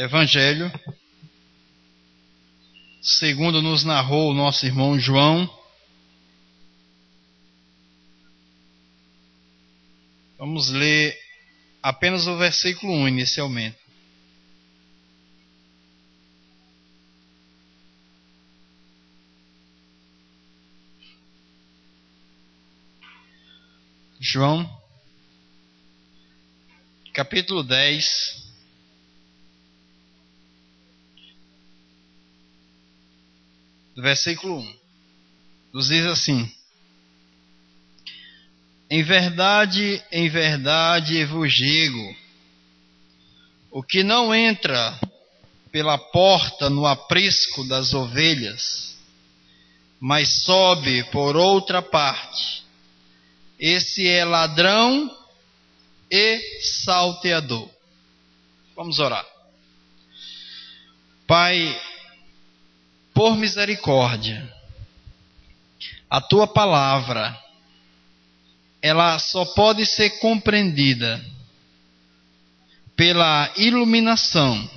Evangelho, segundo nos narrou o nosso irmão João. Vamos ler apenas o versículo 1 inicialmente. João, capítulo 10, versículo 1, nos diz assim: em verdade vos digo, o que não entra pela porta no aprisco das ovelhas, mas sobe por outra parte, esse é ladrão e salteador. Vamos orar. Pai, por misericórdia, a tua palavra, ela só pode ser compreendida pela iluminação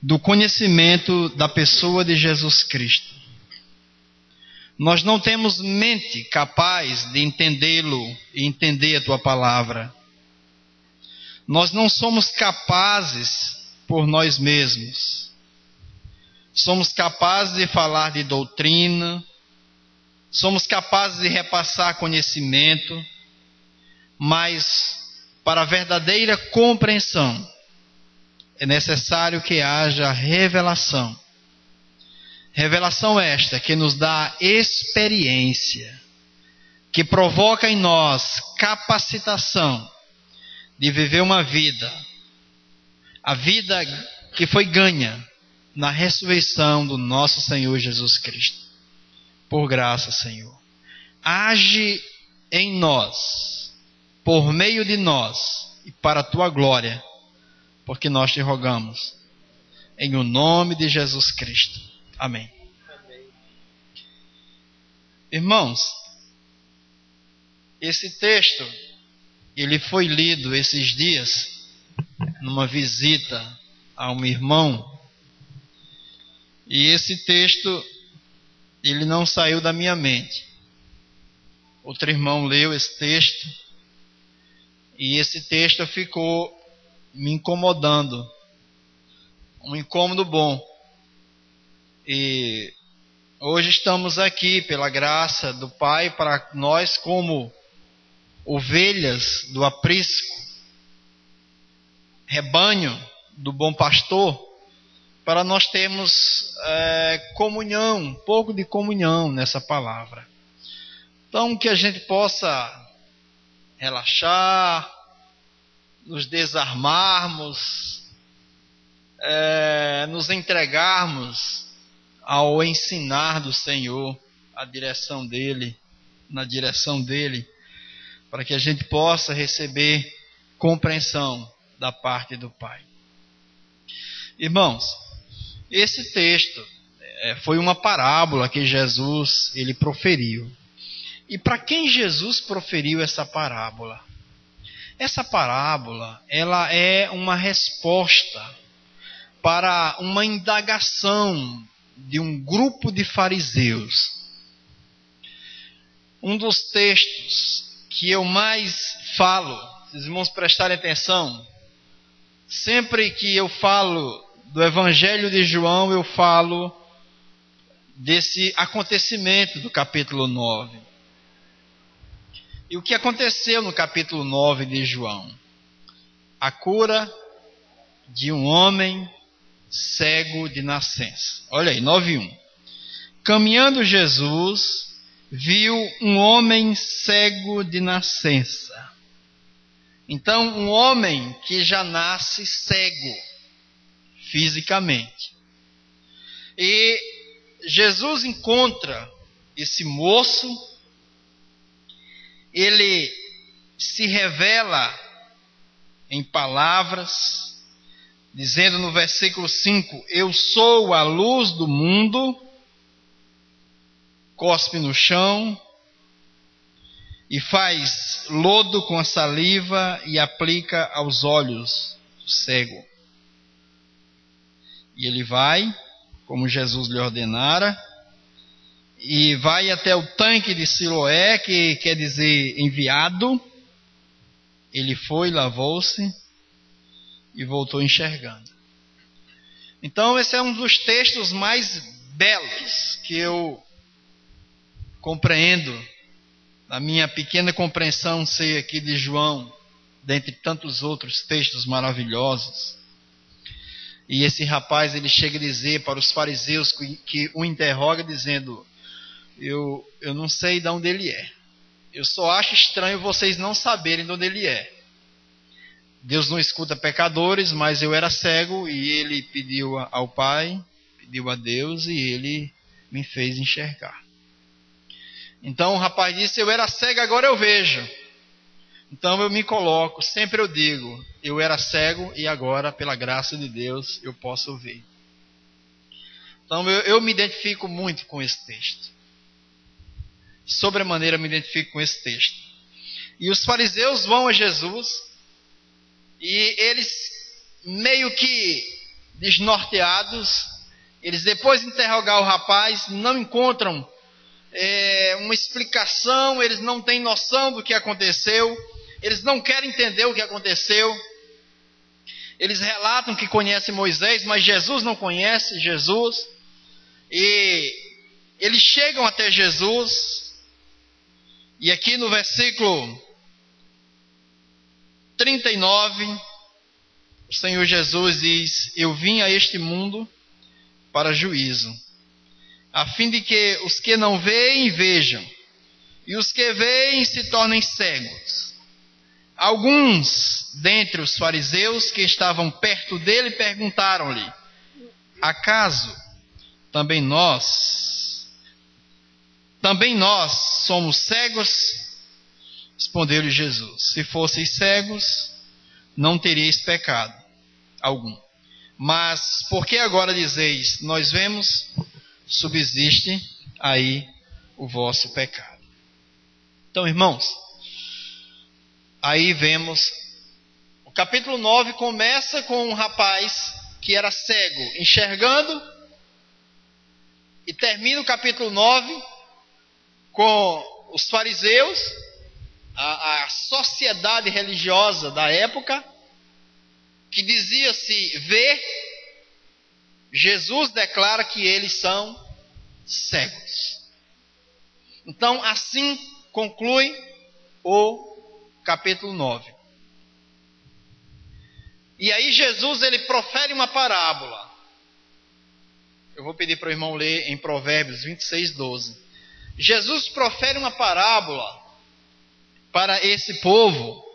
do conhecimento da pessoa de Jesus Cristo. Nós não temos mente capaz de entendê-lo e entender a tua palavra. Nós não somos capazes por nós mesmos. Somos capazes de falar de doutrina, somos capazes de repassar conhecimento, mas para a verdadeira compreensão é necessário que haja revelação. Revelação esta que nos dá experiência, que provoca em nós capacitação de viver uma vida, a vida que foi ganha na ressurreição do nosso Senhor Jesus Cristo. Por graça, Senhor, age em nós, por meio de nós e para a tua glória, porque nós te rogamos, em o nome de Jesus Cristo. Amém. Irmãos, esse texto, ele foi lido esses dias, numa visita a um irmão, e esse texto, ele não saiu da minha mente. Outro irmão leu esse texto, e esse texto ficou me incomodando, um incômodo bom. E hoje estamos aqui, pela graça do Pai, para nós como ovelhas do aprisco, rebanho do bom pastor, para nós termos comunhão, um pouco de comunhão nessa palavra. Então, que a gente possa relaxar, nos desarmarmos, nos entregarmos ao ensinar do Senhor, a direção dele, na direção dele, para que a gente possa receber compreensão da parte do Pai. Irmãos, esse texto foi uma parábola que Jesus ele proferiu. E para quem Jesus proferiu essa parábola? Essa parábola, ela é uma resposta para uma indagação de um grupo de fariseus. Um dos textos que eu mais falo, se os irmãos prestarem atenção, sempre que eu falo do Evangelho de João, eu falo desse acontecimento do capítulo 9. E o que aconteceu no capítulo 9 de João? A cura de um homem cego de nascença. Olha aí, 9:1. Caminhando Jesus, viu um homem cego de nascença. Então, um homem que já nasce cego, fisicamente. E Jesus encontra esse moço, ele se revela em palavras, dizendo no versículo 5, eu sou a luz do mundo, cospe no chão, e faz lodo com a saliva e aplica aos olhos do cego. E ele vai, como Jesus lhe ordenara, e vai até o tanque de Siloé, que quer dizer enviado. Ele foi, lavou-se e voltou enxergando. Então esse é um dos textos mais belos que eu compreendo, na minha pequena compreensão, sei aqui de João, dentre tantos outros textos maravilhosos. E esse rapaz, ele chega a dizer para os fariseus que o interroga, dizendo: eu não sei de onde ele é. Eu só acho estranho vocês não saberem de onde ele é. Deus não escuta pecadores, mas eu era cego e ele pediu ao Pai, pediu a Deus e ele me fez enxergar. Então o rapaz disse: eu era cego, agora eu vejo. Então eu me coloco, sempre eu digo: eu era cego e agora, pela graça de Deus, eu posso ver. Então eu me identifico muito com esse texto. Sobremaneira me identifico com esse texto. E os fariseus vão a Jesus e eles, meio que desnorteados, eles, depois de interrogar o rapaz, não encontram uma explicação, eles não têm noção do que aconteceu, eles não querem entender o que aconteceu. Eles relatam que conhecem Moisés, mas Jesus não conhece Jesus. E eles chegam até Jesus, e aqui no versículo 39, o Senhor Jesus diz: eu vim a este mundo para juízo, a fim de que os que não veem vejam, e os que veem se tornem cegos. Alguns dentre os fariseus que estavam perto dele perguntaram-lhe: acaso também nós somos cegos? Respondeu-lhe Jesus: se fosseis cegos, não teríeis pecado algum. Mas porque agora dizeis: nós vemos, subsiste aí o vosso pecado. Então, irmãos, aí vemos, o capítulo 9 começa com um rapaz que era cego enxergando, e termina o capítulo 9 com os fariseus, a sociedade religiosa da época, que dizia-se ver. Jesus declara que eles são cegos. Então, assim conclui o capítulo 9. E aí Jesus, ele profere uma parábola. Eu vou pedir para o irmão ler em Provérbios 26, 12. Jesus profere uma parábola para esse povo,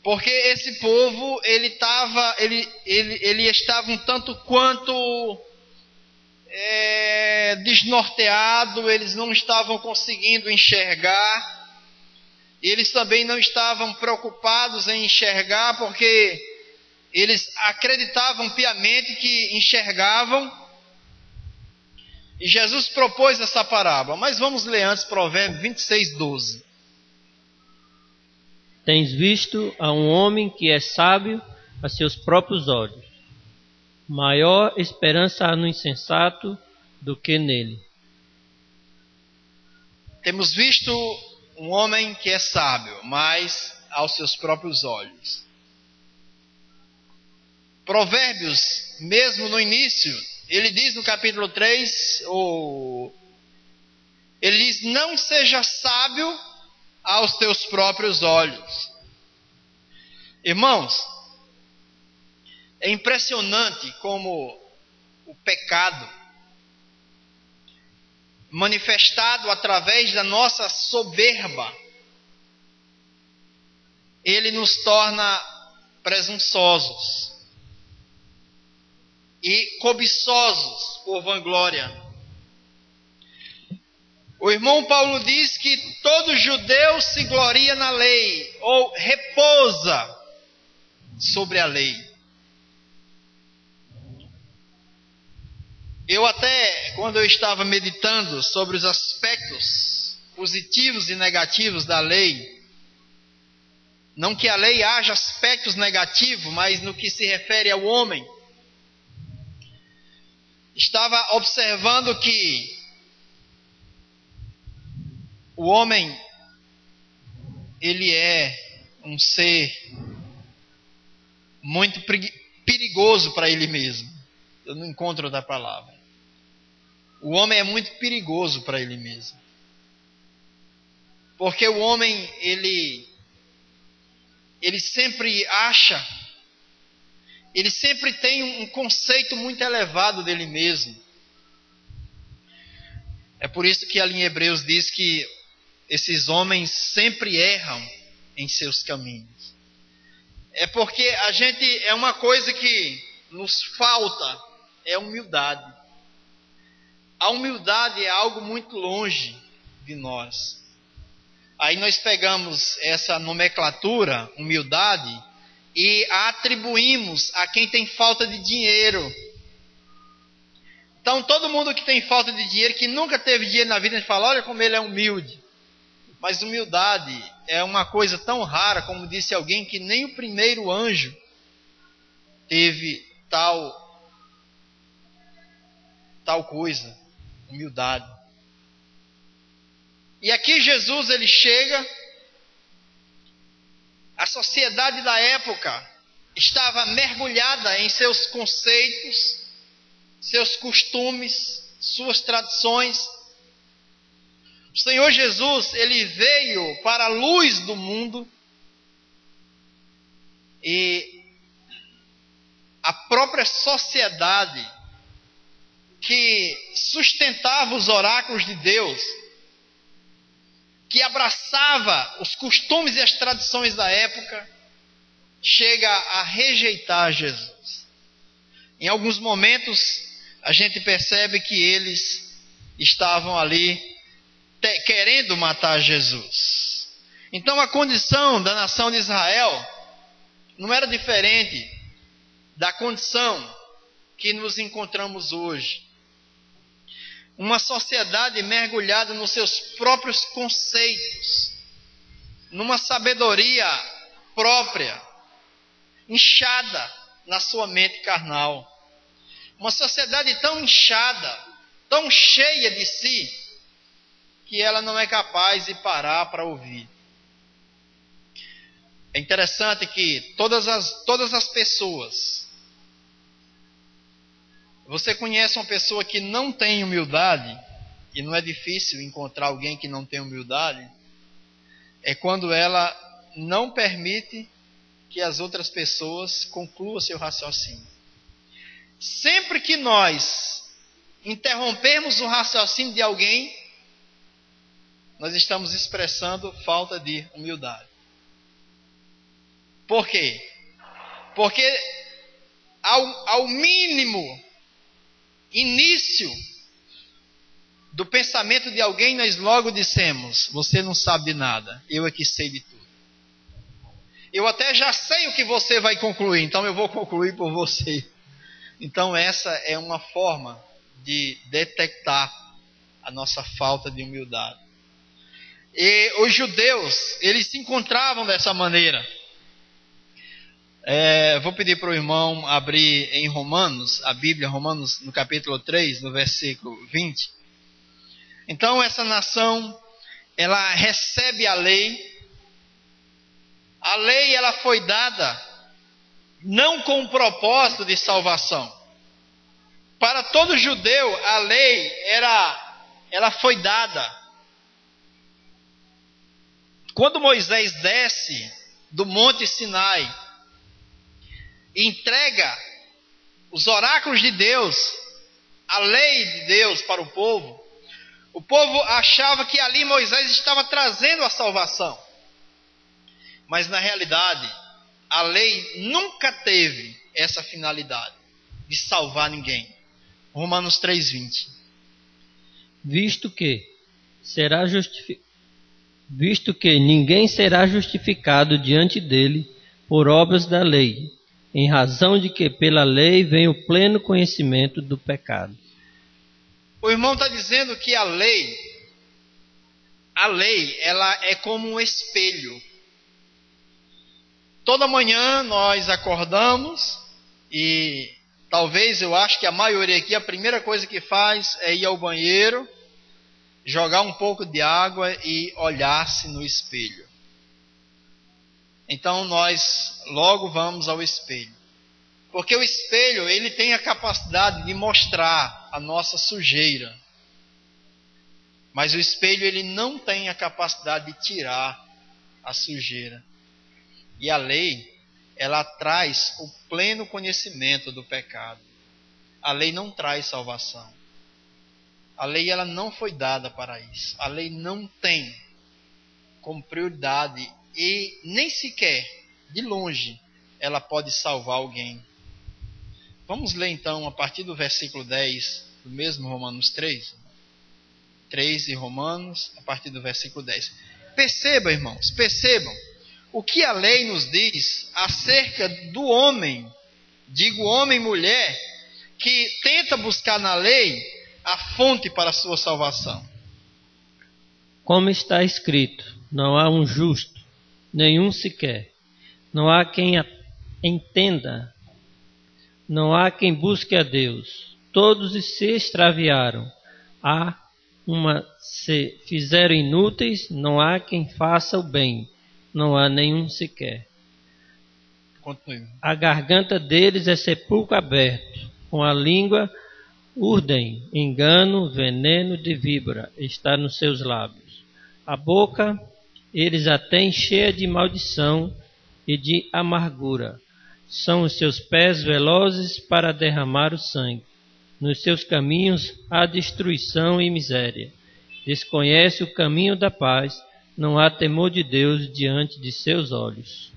porque esse povo, ele estava um tanto quanto desnorteado, eles não estavam conseguindo enxergar, e eles também não estavam preocupados em enxergar, porque eles acreditavam piamente que enxergavam. E Jesus propôs essa parábola, mas vamos ler antes Provérbios 26, 12. Tens visto a um homem que é sábio a seus próprios olhos. Maior esperança há no insensato do que nele. Temos visto um homem que é sábio, mas aos seus próprios olhos. Provérbios, mesmo no início, ele diz no capítulo 3, ele diz: não seja sábio aos teus próprios olhos. Irmãos, é impressionante como o pecado, manifestado através da nossa soberba, ele nos torna presunçosos e cobiçosos por vanglória. O irmão Paulo diz que todo judeu se gloria na lei, ou repousa sobre a lei. Eu até, quando eu estava meditando sobre os aspectos positivos e negativos da lei, não que a lei haja aspectos negativos, mas no que se refere ao homem, estava observando que o homem, ele é um ser muito perigoso para ele mesmo. Eu não encontro outra palavra. O homem é muito perigoso para ele mesmo. Porque o homem, ele sempre acha, ele sempre tem um conceito muito elevado dele mesmo. É por isso que ali em Hebreus diz que esses homens sempre erram em seus caminhos. É porque é uma coisa que nos falta, é humildade. A humildade é algo muito longe de nós. Aí nós pegamos essa nomenclatura, humildade, e a atribuímos a quem tem falta de dinheiro. Então todo mundo que tem falta de dinheiro, que nunca teve dinheiro na vida, a gente fala, olha como ele é humilde. Mas humildade é uma coisa tão rara, como disse alguém, que nem o primeiro anjo teve tal coisa, humildade. E aqui Jesus, ele chega, a sociedade da época estava mergulhada em seus conceitos, seus costumes, suas tradições. O Senhor Jesus, ele veio para a luz do mundo e a própria sociedade que sustentava os oráculos de Deus, que abraçava os costumes e as tradições da época, chega a rejeitar Jesus. Em alguns momentos, a gente percebe que eles estavam ali querendo matar Jesus. Então a condição da nação de Israel não era diferente da condição que nos encontramos hoje. Uma sociedade mergulhada nos seus próprios conceitos, numa sabedoria própria, inchada na sua mente carnal. Uma sociedade tão inchada, tão cheia de si, que ela não é capaz de parar para ouvir. É interessante que todas as pessoas, você conhece uma pessoa que não tem humildade, e não é difícil encontrar alguém que não tem humildade, é quando ela não permite que as outras pessoas concluam seu raciocínio. Sempre que nós interrompemos o raciocínio de alguém, nós estamos expressando falta de humildade. Por quê? Porque ao mínimo início do pensamento de alguém, nós logo dissemos, você não sabe de nada, eu é que sei de tudo. Eu até já sei o que você vai concluir, então eu vou concluir por você. Então essa é uma forma de detectar a nossa falta de humildade. E os judeus, eles se encontravam dessa maneira. Vou pedir para o irmão abrir em Romanos, a Bíblia, Romanos no capítulo 3, no versículo 20. Então essa nação, ela recebe a lei. A lei, ela foi dada não com o propósito de salvação. Para todo judeu, a lei ela foi dada. Quando Moisés desce do Monte Sinai, entrega os oráculos de Deus, a lei de Deus para o povo achava que ali Moisés estava trazendo a salvação. Mas na realidade, a lei nunca teve essa finalidade de salvar ninguém. Romanos 3:20. Visto que ninguém será justificado diante dele por obras da lei, em razão de que pela lei vem o pleno conhecimento do pecado. O irmão está dizendo que a lei, ela é como um espelho. Toda manhã nós acordamos e Talvez, eu acho que a maioria aqui, a primeira coisa que faz é ir ao banheiro, jogar um pouco de água e olhar-se no espelho. Então nós logo vamos ao espelho. Porque o espelho, ele tem a capacidade de mostrar a nossa sujeira. Mas o espelho, ele não tem a capacidade de tirar a sujeira. E a lei, ela traz o pleno conhecimento do pecado. A lei não traz salvação. A lei, ela não foi dada para isso. A lei não tem como prioridade e nem sequer, de longe, ela pode salvar alguém. Vamos ler então a partir do versículo 10 do mesmo Romanos 3. 3 de Romanos, a partir do versículo 10. Percebam, irmãos, percebam o que a lei nos diz acerca do homem, digo homem e mulher, que tenta buscar na lei a fonte para a sua salvação. Como está escrito, não há um justo, nenhum sequer. Não há quem entenda, não há quem busque a Deus. Todos se extraviaram. Se fizeram inúteis, não há quem faça o bem, não há nenhum sequer. Continue. A garganta deles é sepulcro aberto, com a língua urdem, engano, veneno de víbora está nos seus lábios. A boca eles a têm cheia de maldição e de amargura. São os seus pés velozes para derramar o sangue. Nos seus caminhos há destruição e miséria. Desconhece o caminho da paz, não há temor de Deus diante de seus olhos.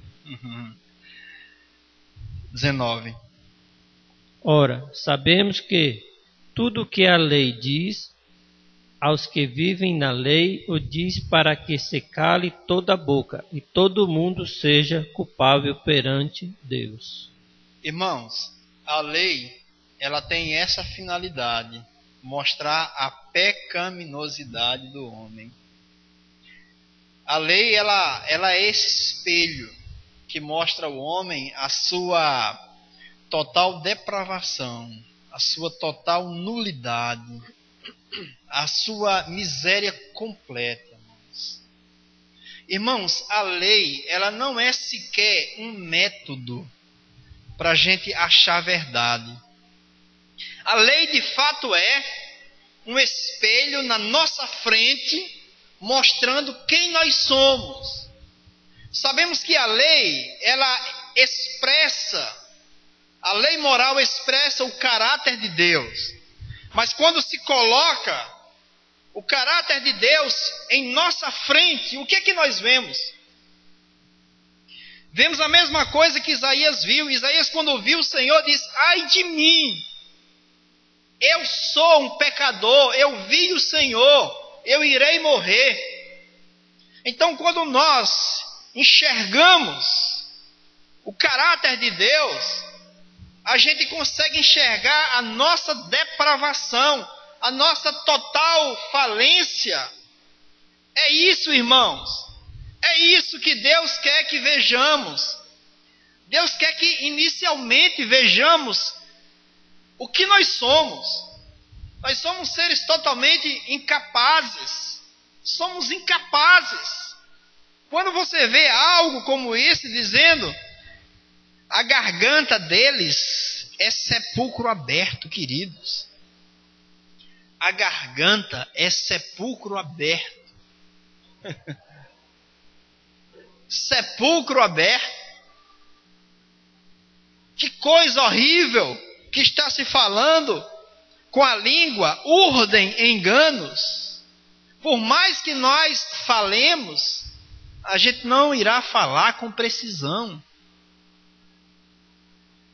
19. Ora, sabemos que tudo o que a lei diz, aos que vivem na lei, o diz para que se cale toda a boca e todo mundo seja culpável perante Deus. Irmãos, a lei, ela tem essa finalidade, mostrar a pecaminosidade do homem. A lei, ela é esse espelho que mostra ao homem a sua total depravação, a sua total nulidade, a sua miséria completa. Irmãos, a lei, ela não é sequer um método para a gente achar a verdade. A lei, de fato, é um espelho na nossa frente, mostrando quem nós somos. Sabemos que a lei, ela expressa, a lei moral expressa o caráter de Deus. Mas quando se coloca o caráter de Deus em nossa frente, o que é que nós vemos? Vemos a mesma coisa que Isaías viu. Isaías, quando viu o Senhor, diz: ai de mim, eu sou um pecador, eu vi o Senhor, eu irei morrer. Então, quando nós enxergamos o caráter de Deus, a gente consegue enxergar a nossa depravação, a nossa total falência. É isso, irmãos. É isso que Deus quer que vejamos. Deus quer que inicialmente vejamos o que nós somos. Nós somos seres totalmente incapazes. Somos incapazes. Quando você vê algo como esse dizendo: a garganta deles é sepulcro aberto, queridos. A garganta é sepulcro aberto. Sepulcro aberto. Que coisa horrível que está se falando com a língua, urdem enganos. Por mais que nós falemos, a gente não irá falar com precisão.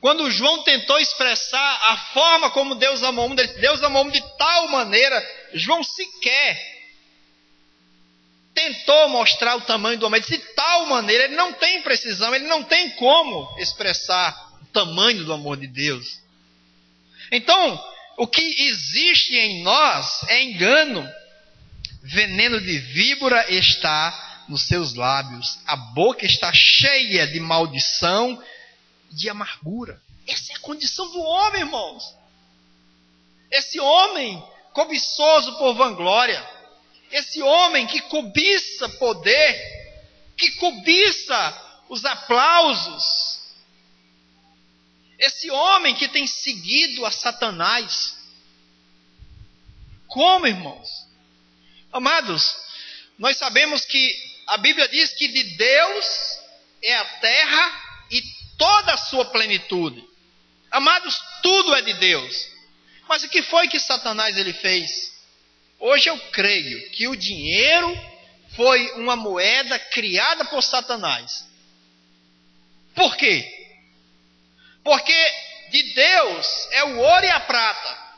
Quando João tentou expressar a forma como Deus amou o mundo, Deus amou o mundo de tal maneira, João sequer tentou mostrar o tamanho do amor. De tal maneira, ele não tem precisão, ele não tem como expressar o tamanho do amor de Deus. Então, o que existe em nós é engano. Veneno de víbora está nos seus lábios. A boca está cheia de maldição, de amargura. Essa é a condição do homem, irmãos. Esse homem cobiçoso por vanglória, esse homem que cobiça poder, que cobiça os aplausos, esse homem que tem seguido a Satanás. Como, irmãos? Amados, nós sabemos que a Bíblia diz que de Deus é a terra e toda a sua plenitude. Amados, tudo é de Deus. Mas o que foi que Satanás ele fez? Hoje eu creio que o dinheiro foi uma moeda criada por Satanás. Por quê? Porque de Deus é o ouro e a prata.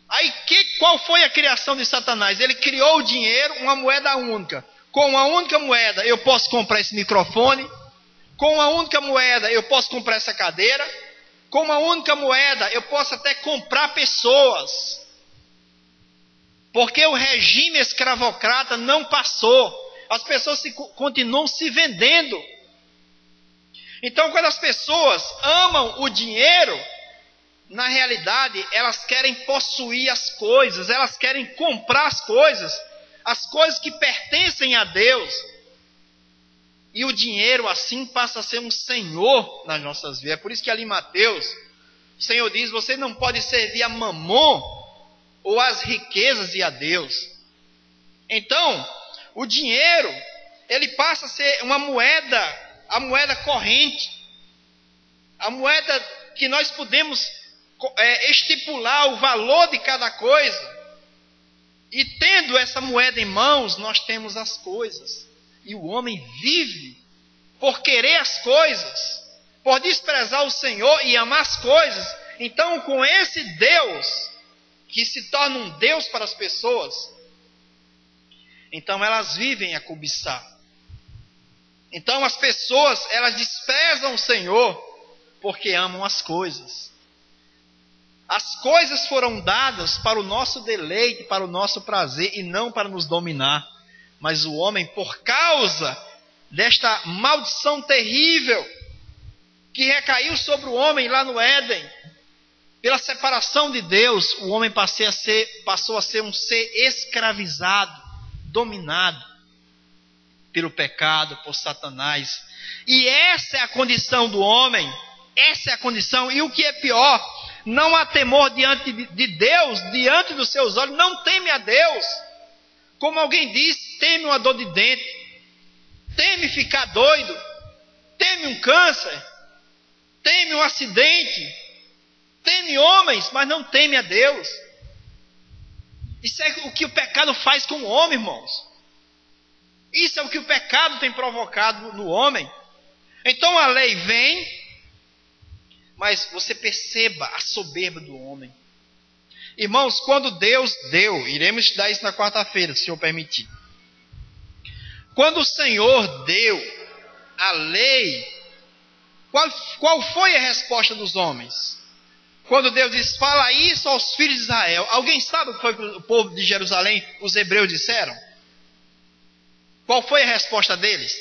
Aí qual foi a criação de Satanás? Ele criou o dinheiro, uma moeda única. Com uma única moeda eu posso comprar esse microfone. Com uma única moeda eu posso comprar essa cadeira. Com uma única moeda eu posso até comprar pessoas. Porque o regime escravocrata não passou. As pessoas continuam se vendendo. Então, quando as pessoas amam o dinheiro, na realidade, elas querem possuir as coisas, elas querem comprar as coisas que pertencem a Deus. E o dinheiro, assim, passa a ser um senhor nas nossas vidas. É por isso que ali em Mateus, o Senhor diz, você não pode servir a Mamon ou as riquezas e a Deus. Então, o dinheiro, ele passa a ser uma moeda, a moeda corrente, a moeda que nós podemos estipular o valor de cada coisa. E tendo essa moeda em mãos, nós temos as coisas. E o homem vive por querer as coisas, por desprezar o Senhor e amar as coisas. Então, com esse Deus, que se torna um Deus para as pessoas, então elas vivem a cobiçar. Então as pessoas, elas desprezam o Senhor porque amam as coisas. As coisas foram dadas para o nosso deleite, para o nosso prazer e não para nos dominar. Mas o homem, por causa desta maldição terrível que recaiu sobre o homem lá no Éden, pela separação de Deus, o homem passou a ser um ser escravizado, dominado pelo pecado, por Satanás. E essa é a condição do homem, essa é a condição. E o que é pior, não há temor diante de Deus, diante dos seus olhos, não teme a Deus. Como alguém diz, teme uma dor de dente, teme ficar doido, teme um câncer, teme um acidente, teme homens, mas não teme a Deus. Isso é o que o pecado faz com o homem, irmãos. Isso é o que o pecado tem provocado no homem. Então a lei vem, mas você perceba a soberba do homem. Irmãos, quando Deus deu, iremos estudar isso na quarta-feira, se o Senhor permitir. Quando o Senhor deu a lei, qual foi a resposta dos homens? Quando Deus diz, fala isso aos filhos de Israel. Alguém sabe o que foi que o povo de Jerusalém, os hebreus, disseram? Qual foi a resposta deles?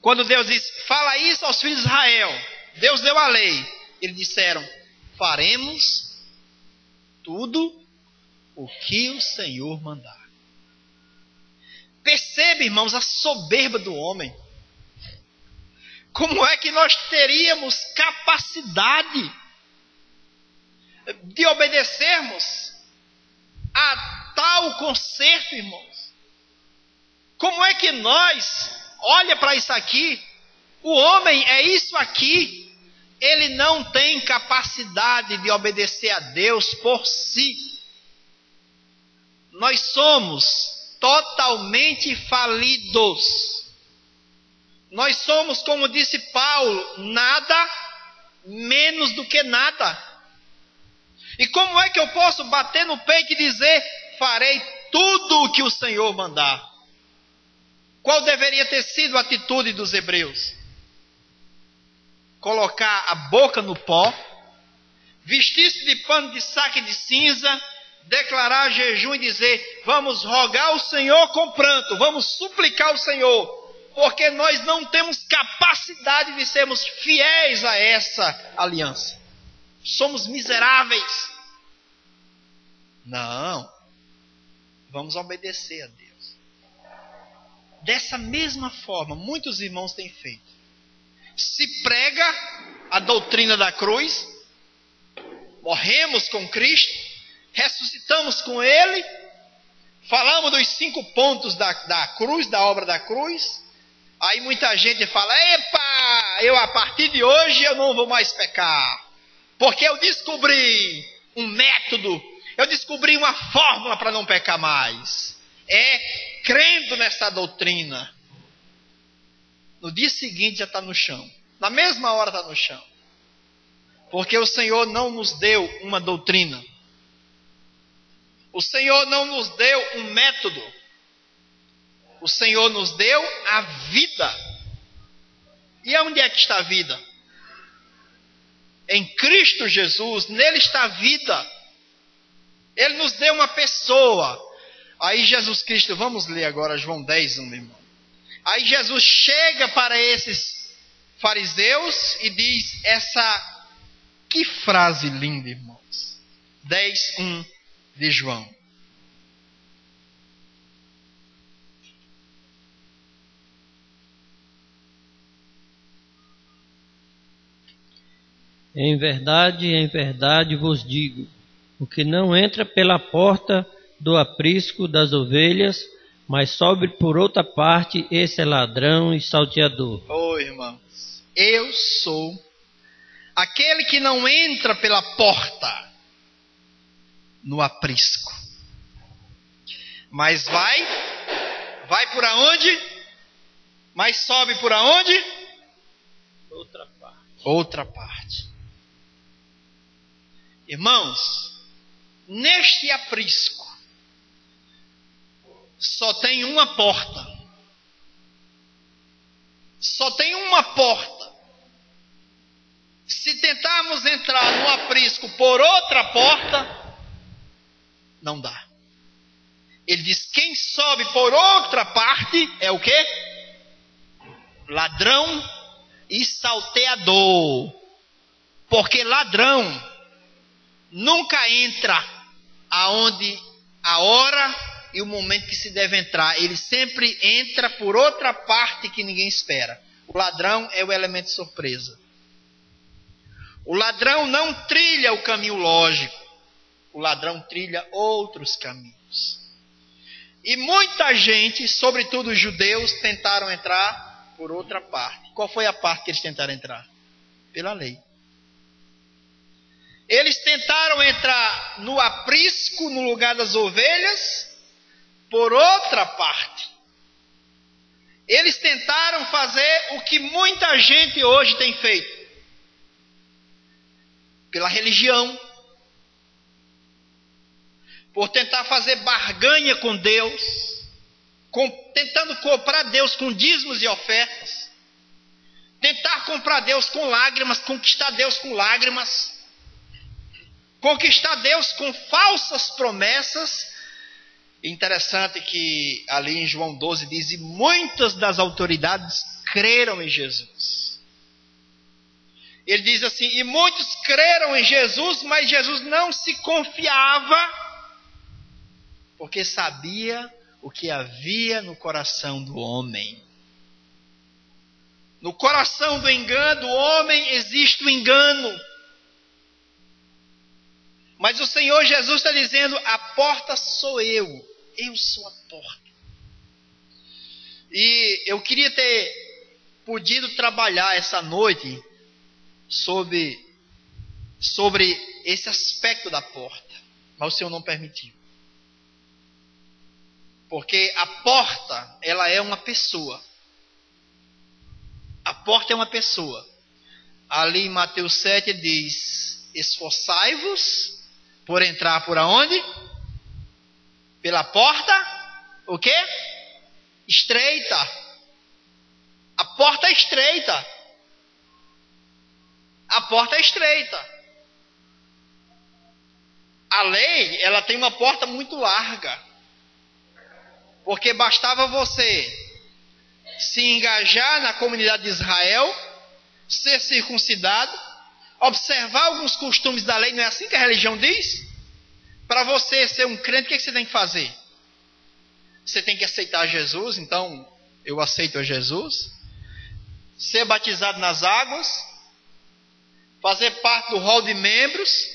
Quando Deus diz, fala isso aos filhos de Israel, Deus deu a lei. Eles disseram, faremos tudo o que o Senhor mandar. Percebe, irmãos, a soberba do homem. Como é que nós teríamos capacidade de obedecermos a tal conserto, irmãos? Como é que nós, olha para isso aqui, o homem é isso aqui, ele não tem capacidade de obedecer a Deus por si. Nós somos totalmente falidos. Nós somos, como disse Paulo, nada menos do que nada. E como é que eu posso bater no peito e dizer, farei tudo o que o Senhor mandar? Qual deveria ter sido a atitude dos hebreus? Colocar a boca no pó, vestir-se de pano de saco e de cinza, declarar jejum e dizer, vamos rogar ao Senhor com pranto, vamos suplicar ao Senhor, porque nós não temos capacidade de sermos fiéis a essa aliança. Somos miseráveis. Não. Vamos obedecer a Deus. Dessa mesma forma, muitos irmãos têm feito. Se prega a doutrina da cruz, morremos com Cristo, ressuscitamos com Ele, falamos dos 5 pontos da cruz, da obra da cruz. Aí muita gente fala: epa, a partir de hoje eu não vou mais pecar, porque eu descobri um método, eu descobri uma fórmula para não pecar mais. Crendo nessa doutrina, no dia seguinte já está no chão, na mesma hora está no chão, porque o Senhor não nos deu uma doutrina, o Senhor não nos deu um método, o Senhor nos deu a vida. E aonde é que está a vida? Em Cristo Jesus, nele está a vida. Ele nos deu uma pessoa. Aí Jesus Cristo, vamos ler agora João 10, meu irmão. Aí Jesus chega para esses fariseus e diz que frase linda, irmãos. 10:1 de João. Em verdade vos digo, o que não entra pela porta do aprisco das ovelhas, mas sobe por outra parte, esse é ladrão e salteador. Irmãos, eu sou aquele que não entra pela porta no aprisco, mas vai por aonde? Mas sobe por aonde? Outra parte. Irmãos, neste aprisco só tem uma porta. Só tem uma porta. Se tentarmos entrar no aprisco por outra porta, não dá. Ele diz: quem sobe por outra parte é o quê? Ladrão e salteador. Porque ladrão nunca entra aonde a hora e o momento que se deve entrar. Ele sempre entra por outra parte que ninguém espera. O ladrão é o elemento surpresa. O ladrão não trilha o caminho lógico. O ladrão trilha outros caminhos. E muita gente, sobretudo os judeus, tentaram entrar por outra parte. Qual foi a parte que eles tentaram entrar? Pela lei. Eles tentaram entrar no aprisco, no lugar das ovelhas, por outra parte. Eles tentaram fazer o que muita gente hoje tem feito. Pela religião. Por tentar fazer barganha com Deus. Tentando comprar Deus com dízimos e ofertas. Tentar comprar Deus com lágrimas, conquistar Deus com lágrimas. Conquistar Deus com falsas promessas. Interessante que ali em João 12 diz: e muitas das autoridades creram em Jesus. Ele diz assim: e muitos creram em Jesus, mas Jesus não se confiava, porque sabia o que havia no coração do homem. No coração do engano, do homem, existe o engano. Mas o Senhor Jesus está dizendo: a porta sou eu sou a porta. E eu queria ter podido trabalhar essa noite sobre esse aspecto da porta, mas o Senhor não permitiu. Porque a porta, ela é uma pessoa. A porta é uma pessoa. Ali em Mateus 7 diz: esforçai-vos por entrar por aonde? Pela porta, o quê? Estreita. A porta é estreita. A porta é estreita. A lei, ela tem uma porta muito larga. Porque bastava você se engajar na comunidade de Israel, ser circuncidado, observar alguns costumes da lei. Não é assim que a religião diz? Para você ser um crente, o que você tem que fazer? Você tem que aceitar Jesus, então eu aceito a Jesus. Ser batizado nas águas, fazer parte do hall de membros,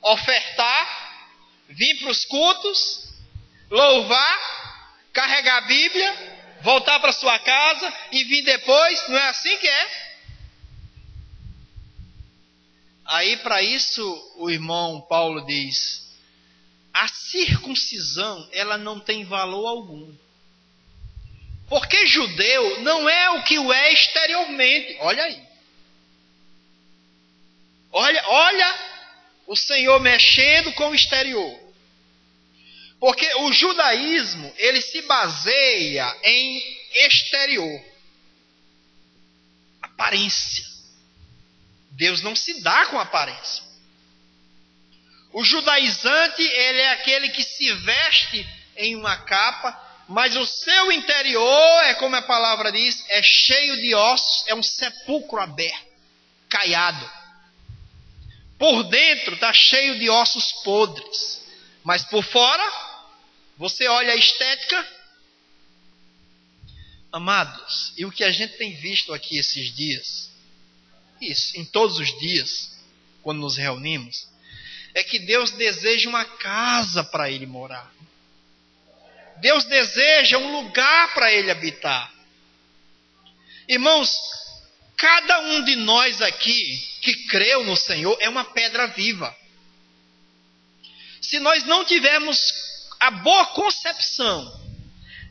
ofertar, vir para os cultos, louvar, carregar a Bíblia, voltar para sua casa e vir depois. Não é assim que é? Aí para isso o irmão Paulo diz: a circuncisão, ela não tem valor algum. Porque judeu não é o que o é exteriormente. Olha aí. Olha o Senhor mexendo com o exterior. Porque o judaísmo, ele se baseia em exterior. Aparência. Deus não se dá com aparência. O judaizante, ele é aquele que se veste em uma capa, mas o seu interior, é como a palavra diz, é cheio de ossos, é um sepulcro aberto, caiado. Por dentro está cheio de ossos podres, mas por fora, você olha a estética. Amados, e o que a gente tem visto aqui esses dias, isso, em todos os dias, quando nos reunimos, é que Deus deseja uma casa para Ele morar. Deus deseja um lugar para Ele habitar. Irmãos, cada um de nós aqui que creu no Senhor é uma pedra viva. Se nós não tivermos a boa concepção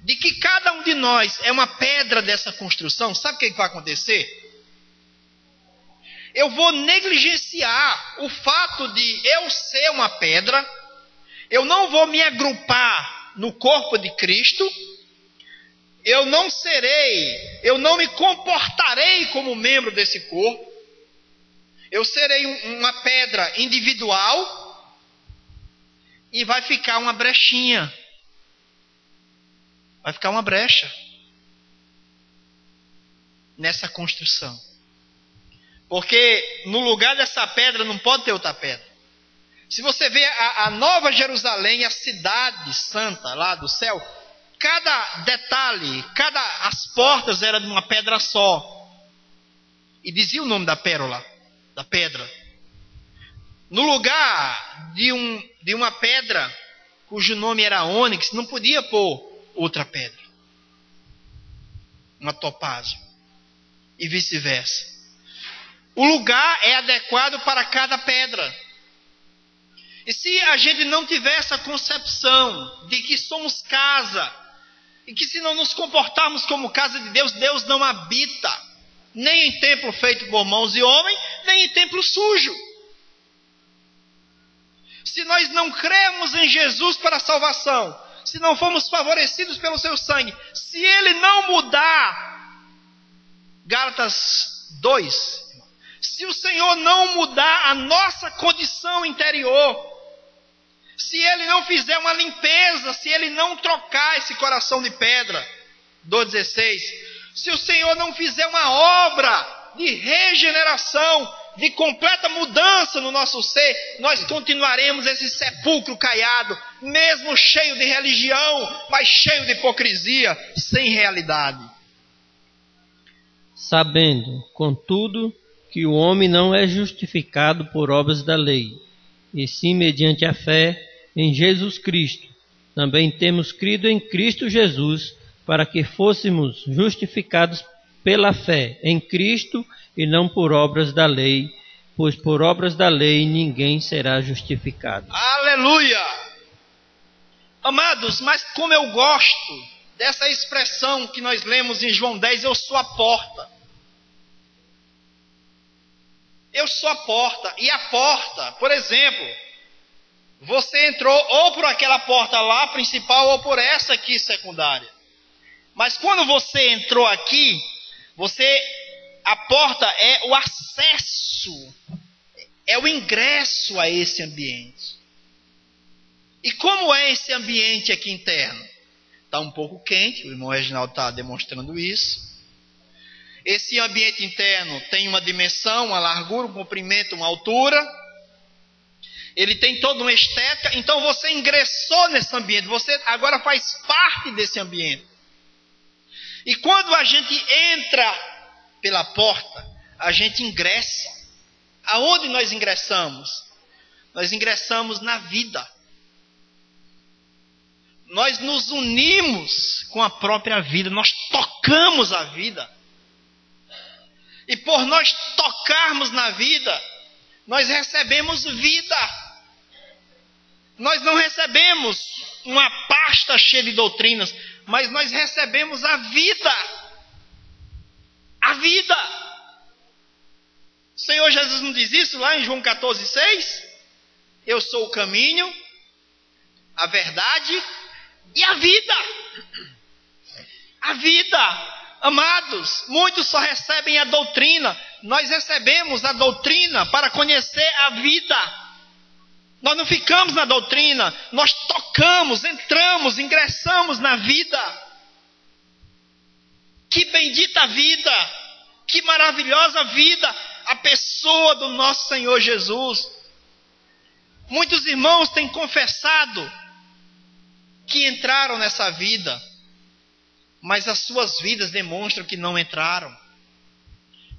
de que cada um de nós é uma pedra dessa construção, sabe o que vai acontecer? Eu vou negligenciar o fato de eu ser uma pedra, eu não vou me agrupar no corpo de Cristo, eu não me comportarei como membro desse corpo, eu serei uma pedra individual e vai ficar uma brechinha, vai ficar uma brecha nessa construção. Porque no lugar dessa pedra não pode ter outra pedra. Se você vê a Nova Jerusalém, a cidade santa lá do céu, cada detalhe, as portas eram de uma pedra só. E dizia o nome da pérola, da pedra. No lugar de uma pedra cujo nome era ônix, não podia pôr outra pedra. Uma topázio. E vice-versa. O lugar é adequado para cada pedra. E se a gente não tiver essa concepção de que somos casa, e que se não nos comportarmos como casa de Deus, Deus não habita, nem em templo feito por mãos de homem, nem em templo sujo. Se nós não cremos em Jesus para a salvação, se não formos favorecidos pelo seu sangue, se Ele não mudar, Gálatas 2, se o Senhor não mudar a nossa condição interior, se Ele não fizer uma limpeza, se Ele não trocar esse coração de pedra, 2,16, se o Senhor não fizer uma obra de regeneração, de completa mudança no nosso ser, nós continuaremos esse sepulcro caiado, mesmo cheio de religião, mas cheio de hipocrisia, sem realidade. Sabendo, contudo, que o homem não é justificado por obras da lei, e sim mediante a fé em Jesus Cristo. Também temos crido em Cristo Jesus, para que fôssemos justificados pela fé em Cristo e não por obras da lei, pois por obras da lei ninguém será justificado. Aleluia! Amados, mas como eu gosto dessa expressão que nós lemos em João 10, eu sou a porta. Eu sou a porta. E a porta, por exemplo, você entrou ou por aquela porta lá principal ou por essa aqui secundária. Mas quando você entrou aqui, a porta é o acesso, é o ingresso a esse ambiente. E como é esse ambiente aqui interno? está um pouco quente, o irmão Reginaldo está demonstrando isso. Esse ambiente interno tem uma dimensão, uma largura, um comprimento, uma altura. Ele tem toda uma estética. Então você ingressou nesse ambiente, você agora faz parte desse ambiente. E quando a gente entra pela porta, a gente ingressa. Aonde nós ingressamos? Nós ingressamos na vida. Nós nos unimos com a própria vida, nós tocamos a vida. E por nós tocarmos na vida, nós recebemos vida. Nós não recebemos uma pasta cheia de doutrinas, mas nós recebemos a vida. A vida. O Senhor Jesus não diz isso lá em João 14,6? Eu sou o caminho, a verdade e a vida. A vida. Amados, muitos só recebem a doutrina. Nós recebemos a doutrina para conhecer a vida. Nós não ficamos na doutrina, nós tocamos, entramos, ingressamos na vida. Que bendita vida, que maravilhosa vida, a pessoa do nosso Senhor Jesus. Muitos irmãos têm confessado que entraram nessa vida, mas as suas vidas demonstram que não entraram.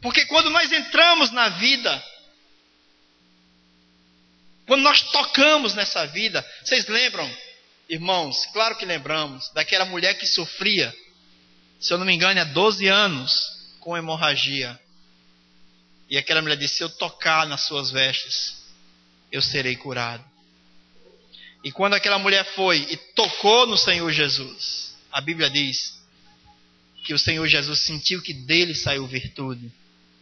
Porque quando nós entramos na vida, quando nós tocamos nessa vida, vocês lembram, irmãos, claro que lembramos, daquela mulher que sofria, se eu não me engano, há 12 anos com hemorragia. E aquela mulher disse: se eu tocar nas suas vestes, eu serei curado. E quando aquela mulher foi e tocou no Senhor Jesus, a Bíblia diz que o Senhor Jesus sentiu que dele saiu virtude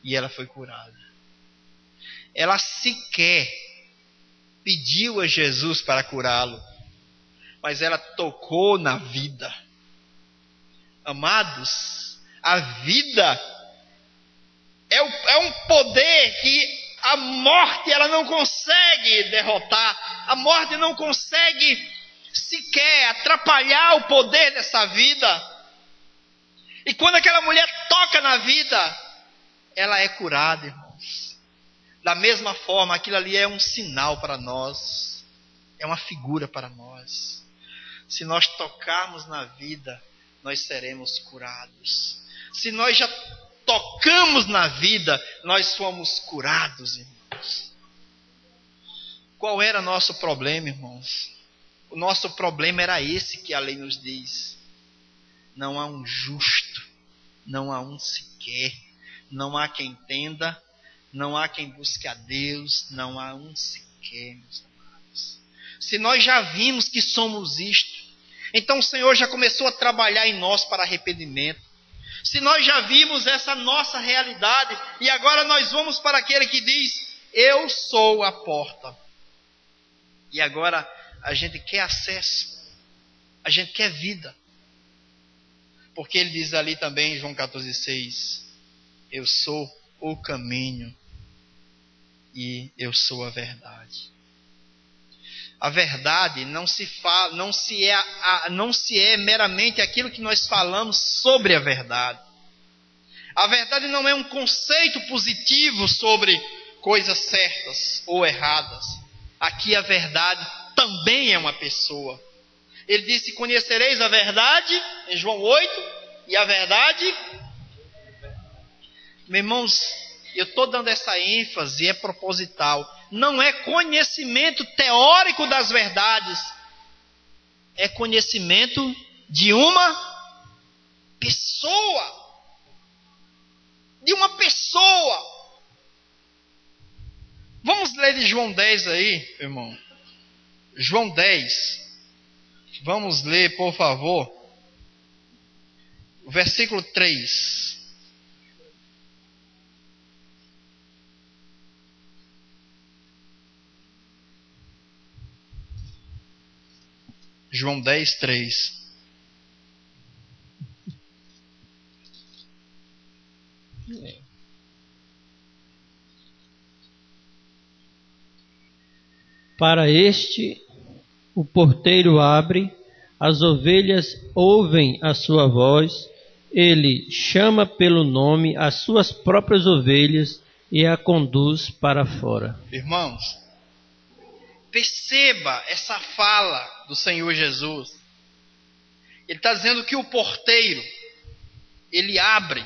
e ela foi curada. Ela sequer pediu a Jesus para curá-lo, mas ela tocou na vida. Amados, a vida é um poder que a morte ela não consegue derrotar. A morte não consegue sequer atrapalhar o poder dessa vida. E quando aquela mulher toca na vida, ela é curada, irmãos. Da mesma forma, aquilo ali é um sinal para nós, é uma figura para nós. Se nós tocarmos na vida, nós seremos curados. Se nós já tocamos na vida, nós fomos curados, irmãos. Qual era nosso problema, irmãos? O nosso problema era esse que a lei nos diz: não há um justo, não há um sequer, não há quem entenda, não há quem busque a Deus, não há um sequer, meus amados. Se nós já vimos que somos isto, então o Senhor já começou a trabalhar em nós para arrependimento. Se nós já vimos essa nossa realidade, e agora nós vamos para aquele que diz: eu sou a porta. E agora a gente quer acesso, a gente quer vida. Porque ele diz ali também em João 14,6: eu sou o caminho e eu sou a verdade. A verdade não se é meramente aquilo que nós falamos sobre a verdade. A verdade não é um conceito positivo sobre coisas certas ou erradas. Aqui a verdade também é uma pessoa. Ele disse: conhecereis a verdade, em João 8, e a verdade... Meus irmãos, eu estou dando essa ênfase, é proposital. Não é conhecimento teórico das verdades, é conhecimento de uma pessoa. De uma pessoa. Vamos ler de João 10 aí, irmão. João 10. Vamos ler, por favor, o versículo 3. João 10, 3. Para este, o porteiro abre, As ovelhas ouvem a sua voz, ele chama pelo nome as suas próprias ovelhas e a conduz para fora. Irmãos, perceba essa fala do Senhor Jesus. Ele está dizendo que o porteiro, ele abre.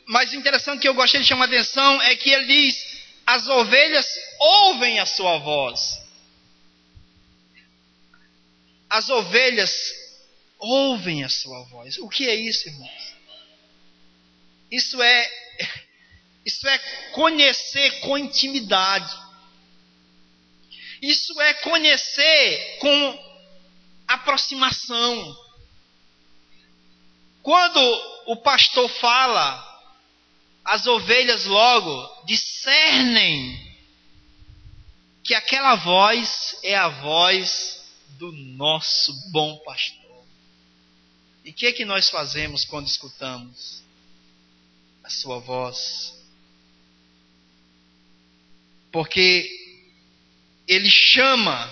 Mas o interessante que eu gostei de chamar a atenção é que ele diz: as ovelhas ouvem a sua voz. As ovelhas ouvem a sua voz. O que é isso, irmãos? Isso é conhecer com intimidade. Isso é conhecer com aproximação. Quando o pastor fala, as ovelhas logo discernem que aquela voz é a voz do nosso bom pastor. E o que é que nós fazemos quando escutamos a sua voz? Porque ele chama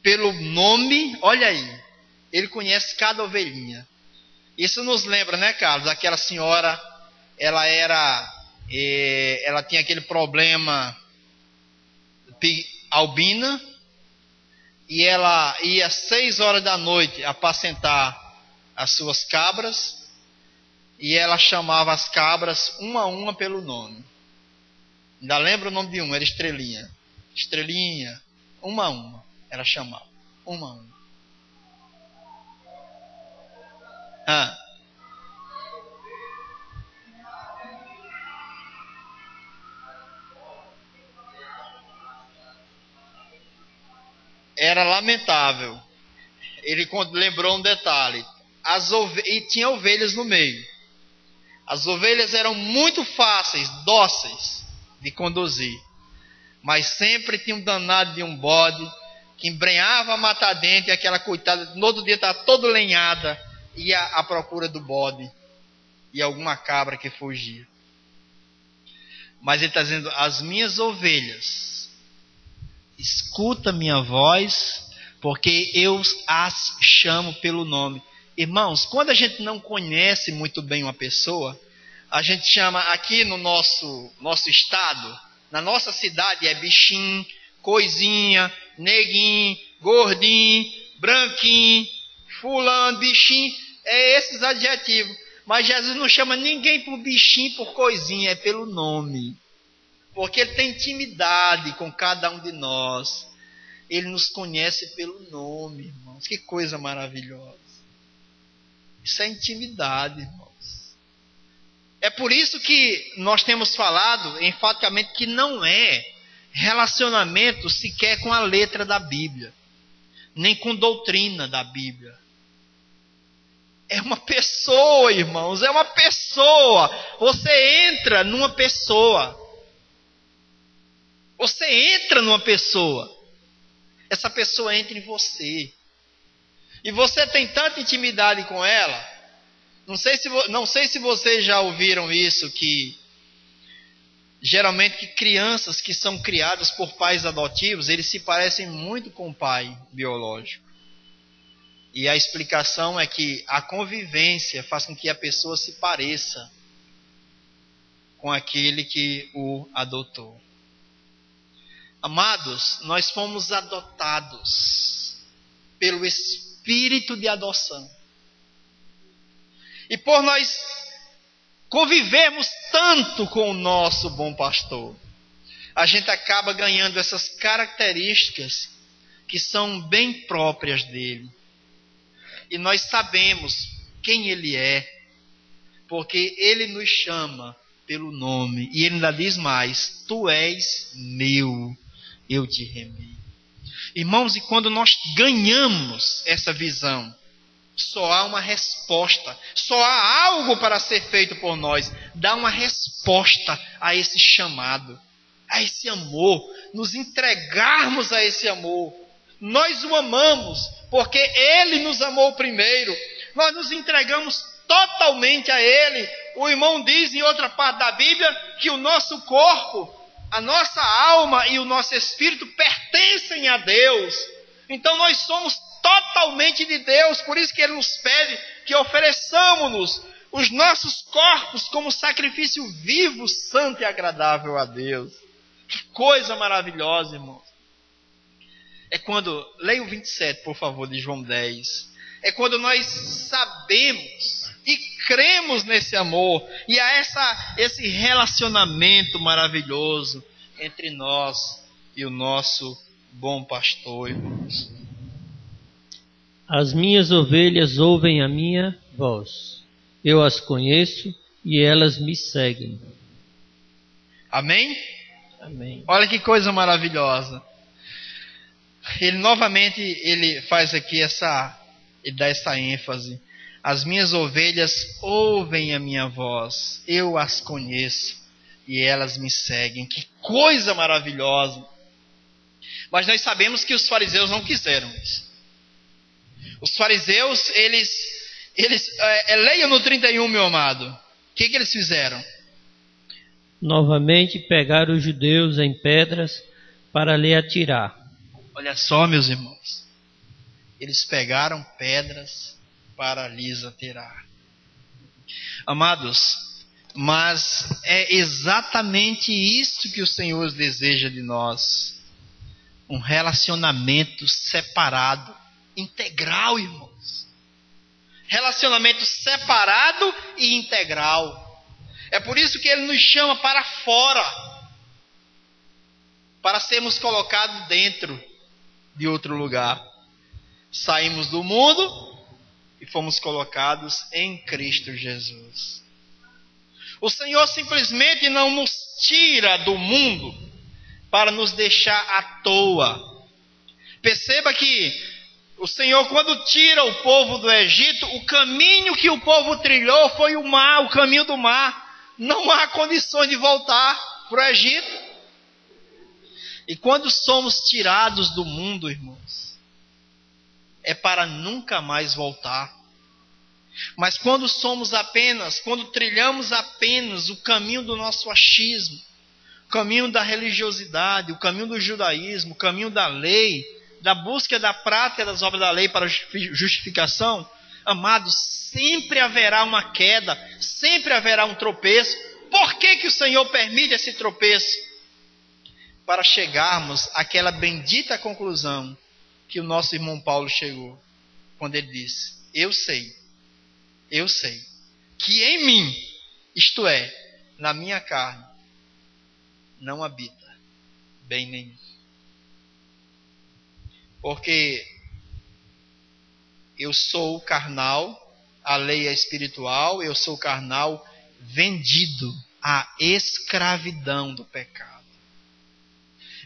pelo nome, olha aí, ele conhece cada ovelhinha. Isso nos lembra, né, Carlos? Aquela senhora, ela tinha aquele problema albina, e ela ia às 6 horas da noite apacentar as suas cabras, e ela chamava as cabras uma a uma pelo nome. Ainda lembra o nome de uma? Era Estrelinha. Estrelinha, uma a uma. Ela chamava, uma a uma. Era lamentável. Ele lembrou um detalhe. E tinha ovelhas no meio. As ovelhas eram muito fáceis, dóceis de conduzir. Mas sempre tinha um danado de um bode que embrenhava a mata-dente, e aquela coitada, no outro dia estava toda lenhada, ia à procura do bode e alguma cabra que fugia. Mas ele está dizendo: as minhas ovelhas escuta minha voz, porque eu as chamo pelo nome. Irmãos, quando a gente não conhece muito bem uma pessoa, a gente chama aqui no nosso estado, na nossa cidade, é bichinho, coisinha, neguinho, gordinho, branquinho, fulano, bichinho, é esses adjetivos. Mas Jesus não chama ninguém por bichinho, por coisinha, é pelo nome. Porque ele tem intimidade com cada um de nós. Ele nos conhece pelo nome, irmãos. Que coisa maravilhosa. Isso é intimidade, irmãos. É por isso que nós temos falado enfaticamente que não é relacionamento sequer com a letra da Bíblia, nem com doutrina da Bíblia. É uma pessoa, irmãos, é uma pessoa. Você entra numa pessoa. Você entra numa pessoa. Essa pessoa entra em você. E você tem tanta intimidade com ela. Não sei se vocês já ouviram isso, que geralmente que crianças que são criadas por pais adotivos, eles se parecem muito com o pai biológico. E a explicação é que a convivência faz com que a pessoa se pareça com aquele que o adotou. Amados, nós fomos adotados pelo Espírito de adoção. E por nós convivermos tanto com o nosso bom pastor, a gente acaba ganhando essas características que são bem próprias dele. E nós sabemos quem ele é, porque ele nos chama pelo nome. E ele ainda diz mais: tu és meu, eu te remi. Irmãos, e quando nós ganhamos essa visão, só há uma resposta, só há algo para ser feito por nós. Dá uma resposta a esse chamado, a esse amor, nos entregarmos a esse amor. Nós o amamos, porque ele nos amou primeiro. Nós nos entregamos totalmente a ele. O irmão diz em outra parte da Bíblia que o nosso corpo, a nossa alma e o nosso espírito pertencem a Deus. Então nós somos totalmente de Deus, por isso que Ele nos pede que ofereçamos-nos os nossos corpos como sacrifício vivo, santo e agradável a Deus. Que coisa maravilhosa, irmão. É quando, leia o 27, por favor, de João 10. É quando nós sabemos e cremos nesse amor e há esse relacionamento maravilhoso entre nós e o nosso bom pastor, irmãos. As minhas ovelhas ouvem a minha voz. Eu as conheço e elas me seguem. Amém? Amém. Olha que coisa maravilhosa. Ele novamente faz aqui e dá essa ênfase. As minhas ovelhas ouvem a minha voz. Eu as conheço e elas me seguem. Que coisa maravilhosa. Mas nós sabemos que os fariseus não quiseram isso. Os fariseus, leiam no 31, meu amado. O que eles fizeram? Novamente pegaram os judeus em pedras para lhe atirar. Olha só, meus irmãos. Eles pegaram pedras para lhes atirar. Amados, mas é exatamente isso que o Senhor deseja de nós. Um relacionamento separado, integral, irmãos. Relacionamento separado e integral. É por isso que Ele nos chama para fora, para sermos colocados dentro de outro lugar. Saímos do mundo e fomos colocados em Cristo Jesus. O Senhor simplesmente não nos tira do mundo para nos deixar à toa. Perceba que o Senhor, quando tira o povo do Egito, o caminho que o povo trilhou foi o mar, o caminho do mar. Não há condições de voltar para o Egito. E quando somos tirados do mundo, irmãos, é para nunca mais voltar. Mas quando trilhamos apenas o caminho do nosso achismo, o caminho da religiosidade, o caminho do judaísmo, o caminho da lei, da busca da prática das obras da lei para justificação, amados, sempre haverá uma queda, sempre haverá um tropeço. Por que o Senhor permite esse tropeço? Para chegarmos àquela bendita conclusão que o nosso irmão Paulo chegou, quando ele disse: eu sei, que em mim, isto é, na minha carne, não habita bem nenhum. Porque eu sou carnal, a lei é espiritual, eu sou carnal, vendido à escravidão do pecado.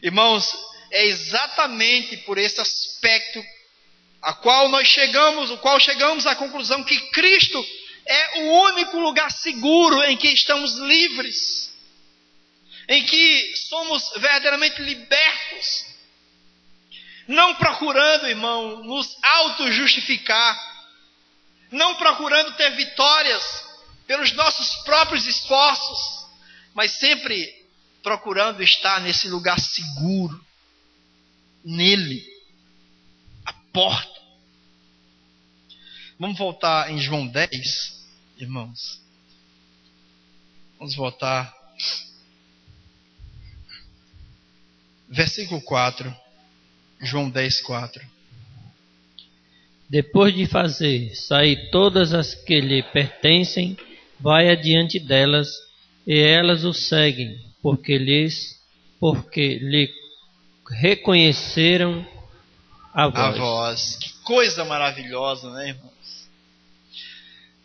Irmãos, é exatamente por esse aspecto o qual chegamos à conclusão que Cristo é o único lugar seguro em que estamos livres, em que somos verdadeiramente libertos, não procurando, irmão, nos auto-justificar, não procurando ter vitórias pelos nossos próprios esforços, mas sempre procurando estar nesse lugar seguro, nele, a porta. Vamos voltar em João 10, irmãos. Vamos voltar. Versículo 4. João 10, 4. Depois de fazer sair todas as que lhe pertencem, vai adiante delas, e elas o seguem, porque lhe reconheceram a voz. A voz. Que coisa maravilhosa, né, irmãos?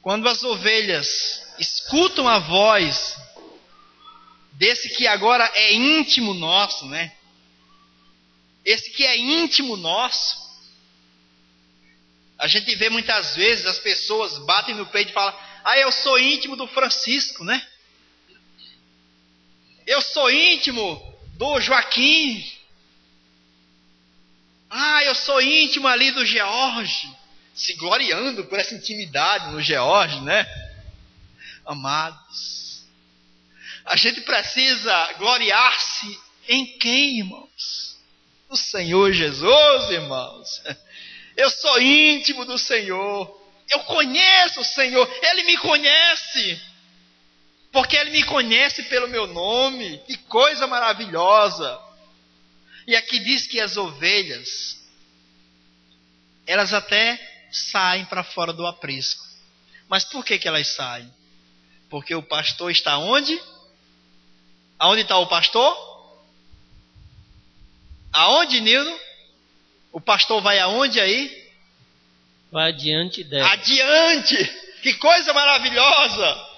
Quando as ovelhas escutam a voz desse que agora é íntimo nosso, né? Esse que é íntimo nosso. A gente vê muitas vezes as pessoas batem no peito e falam: eu sou íntimo do Francisco, né? Eu sou íntimo do Joaquim. Eu sou íntimo ali do George. Se gloriando por essa intimidade no George, né? Amados, a gente precisa gloriar-se em quem, irmãos? do Senhor Jesus, irmãos. Eu sou íntimo do Senhor. Eu conheço o Senhor. Ele me conhece. Porque Ele me conhece pelo meu nome. Que coisa maravilhosa. E aqui diz que as ovelhas, elas até saem para fora do aprisco. Mas por que elas saem? Porque o pastor está onde? Aonde está o pastor? Aonde, Nildo? O pastor vai aonde aí? Vai adiante dela. Adiante! Que coisa maravilhosa!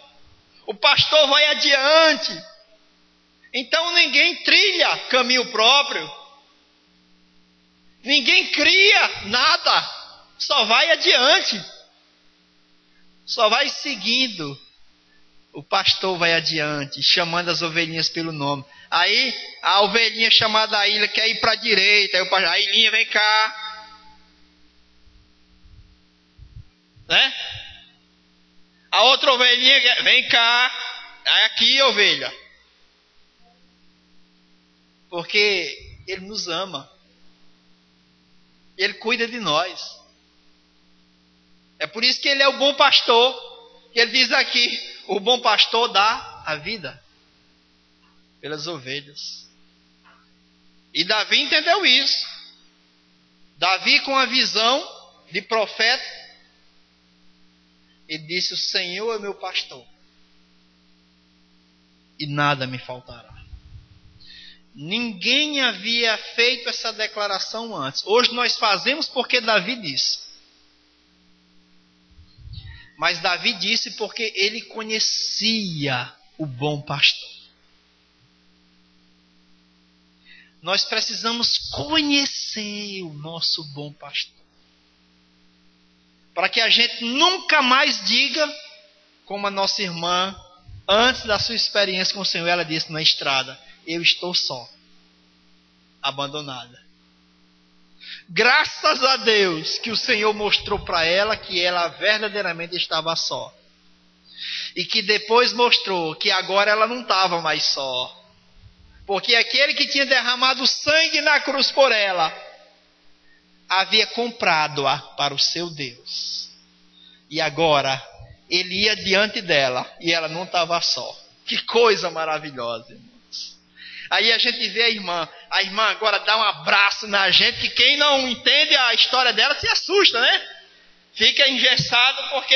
O pastor vai adiante. Então ninguém trilha caminho próprio. Ninguém cria nada. Só vai adiante. Só vai seguindo. O pastor vai adiante, chamando as ovelhinhas pelo nome. Aí a ovelhinha chamada Aília quer ir para a direita. Aí o pastor, Ailinha, vem cá. Né? A outra ovelhinha, vem cá. É aqui, ovelha. Porque Ele nos ama. Ele cuida de nós. É por isso que Ele é o bom pastor. Ele diz aqui, o bom pastor dá a vida pelas ovelhas. E Davi entendeu isso. Davi, com a visão de profeta, ele disse, o Senhor é meu pastor e nada me faltará. Ninguém havia feito essa declaração antes. Hoje nós fazemos porque Davi disse. Mas Davi disse porque ele conhecia o bom pastor. Nós precisamos conhecer o nosso bom pastor. Para que a gente nunca mais diga, como a nossa irmã, antes da sua experiência com o Senhor, ela disse na estrada, eu estou só, abandonada. Graças a Deus que o Senhor mostrou para ela que ela verdadeiramente estava só. E que depois mostrou que agora ela não estava mais só. Porque aquele que tinha derramado sangue na cruz por ela, havia comprado-a para o seu Deus. E agora, ele ia diante dela e ela não estava só. Que coisa maravilhosa, irmãos. Aí a gente vê a irmã agora dá um abraço na gente, que quem não entende a história dela se assusta, né? Fica engessado porque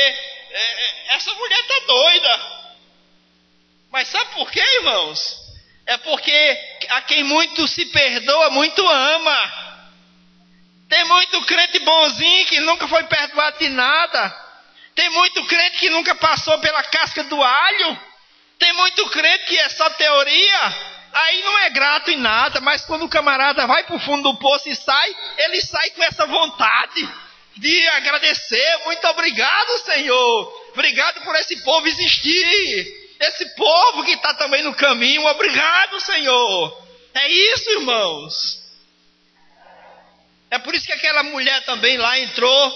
essa mulher está doida. Mas sabe por quê, irmãos? É porque a quem muito se perdoa, muito ama. Tem muito crente bonzinho que nunca foi perdoado de nada. Tem muito crente que nunca passou pela casca do alho. Tem muito crente que é só teoria. Aí não é grato em nada, mas quando o camarada vai para o fundo do poço e sai, ele sai com essa vontade de agradecer. Muito obrigado, Senhor. Obrigado por esse povo existir. Esse povo que está também no caminho. Obrigado, Senhor. É isso, irmãos. É por isso que aquela mulher também lá entrou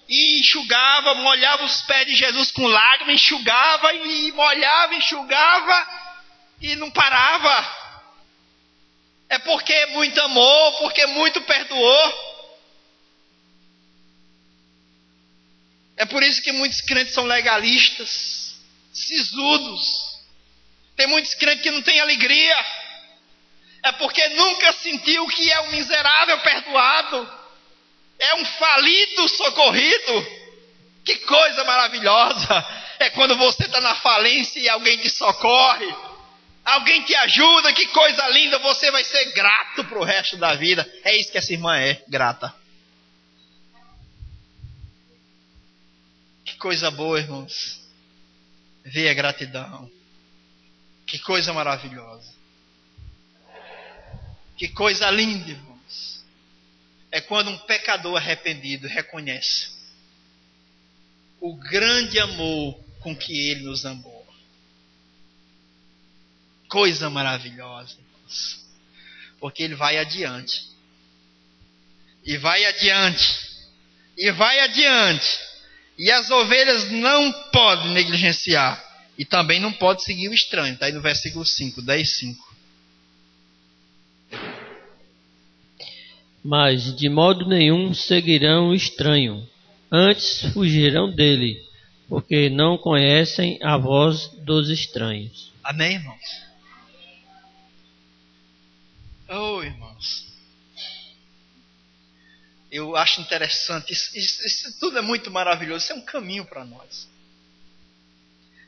e enxugava, molhava os pés de Jesus com lágrimas, enxugava e molhava, enxugava e não parava. É porque muito amou, porque muito perdoou. É por isso que muitos crentes são legalistas, sisudos. Tem muitos crentes que não têm alegria. É porque nunca sentiu que é um miserável perdoado. É um falido socorrido. Que coisa maravilhosa. É quando você está na falência e alguém te socorre. Alguém te ajuda, que coisa linda. Você vai ser grato para o resto da vida. É isso que essa irmã é, grata. Que coisa boa, irmãos. Ver a gratidão. Que coisa maravilhosa. Que coisa linda, irmãos. É quando um pecador arrependido reconhece o grande amor com que Ele nos amou. Coisa maravilhosa, irmãos. Porque Ele vai adiante. E vai adiante. E vai adiante. E as ovelhas não podem negligenciar. E também não pode seguir o estranho. Está aí no versículo 5, 10, 5. mas de modo nenhum seguirão o estranho, antes fugirão dele, porque não conhecem a voz dos estranhos. Amém, irmãos? Oh, irmãos. Eu acho interessante. Isso tudo é muito maravilhoso. Isso é um caminho para nós.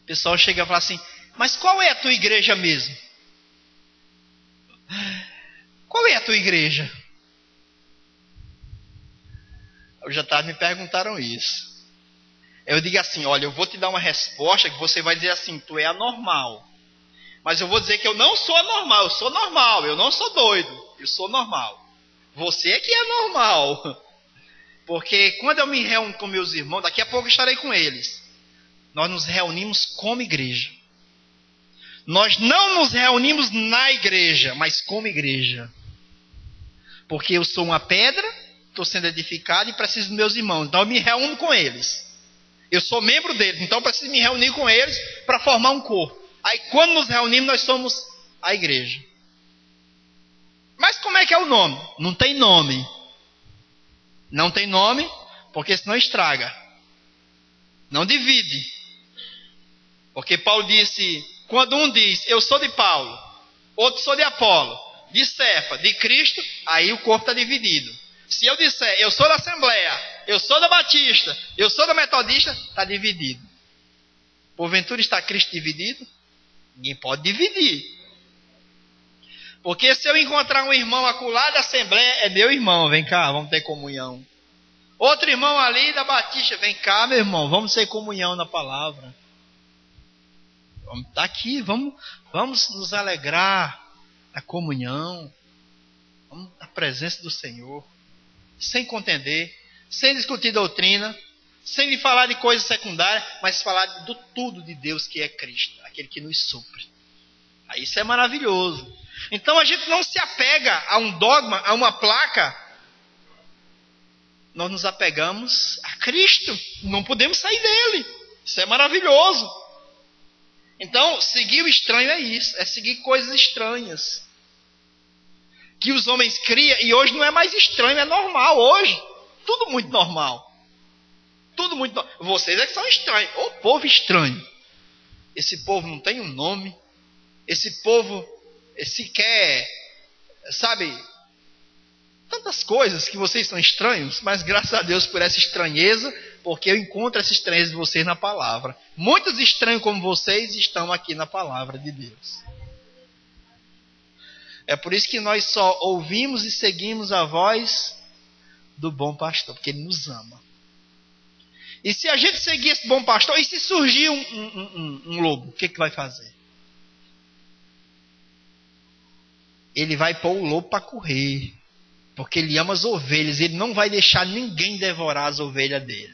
O pessoal chega e fala assim: mas qual é a tua igreja mesmo? Qual é a tua igreja? Eu já me perguntaram isso. Eu digo assim: olha, eu vou te dar uma resposta que você vai dizer assim: tu é anormal. Mas eu vou dizer que eu não sou anormal, eu sou normal, eu não sou doido, eu sou normal. Você é que é normal. Porque quando eu me reúno com meus irmãos, daqui a pouco eu estarei com eles. Nós nos reunimos como igreja. Nós não nos reunimos na igreja, mas como igreja. Porque eu sou uma pedra, estou sendo edificado e preciso dos meus irmãos. Então eu me reúno com eles. Eu sou membro deles, então eu preciso me reunir com eles para formar um corpo. Aí quando nos reunimos, nós somos a igreja. Mas como é que é o nome? Não tem nome. Não tem nome, porque senão estraga. Não divide. Porque Paulo disse, quando um diz, eu sou de Paulo, outro sou de Apolo, de Cefa, de Cristo, aí o corpo está dividido. Se eu disser, eu sou da Assembleia, eu sou da Batista, eu sou da Metodista, está dividido. Porventura está Cristo dividido? Ninguém pode dividir. Porque se eu encontrar um irmão acolá da Assembleia, é meu irmão, vem cá, vamos ter comunhão. Outro irmão ali da Batista, vem cá, meu irmão, vamos ter comunhão na palavra. Vamos estar aqui, vamos nos alegrar na comunhão, vamos na presença do Senhor, sem contender, sem discutir doutrina, sem lhe falar de coisas secundárias, mas falar do tudo de Deus que é Cristo, aquele que nos supre. Aí isso é maravilhoso. Então a gente não se apega a um dogma, a uma placa. Nós nos apegamos a Cristo. Não podemos sair dele. Isso é maravilhoso. Então, seguir o estranho é isso. É seguir coisas estranhas. Que os homens criam. E hoje não é mais estranho, é normal hoje. Tudo muito normal. Tudo muito normal. Vocês é que são estranhos. Ô povo estranho. Esse povo não tem um nome. Esse povo sequer, sabe, tantas coisas que vocês são estranhos, mas graças a Deus por essa estranheza, porque eu encontro essa estranheza de vocês na palavra. Muitos estranhos como vocês estão aqui na palavra de Deus. É por isso que nós só ouvimos e seguimos a voz do bom pastor, porque ele nos ama. E se a gente seguir esse bom pastor, e se surgir um lobo, o que vai fazer? Ele vai pôr o lobo para correr, porque ele ama as ovelhas, ele não vai deixar ninguém devorar as ovelhas dele.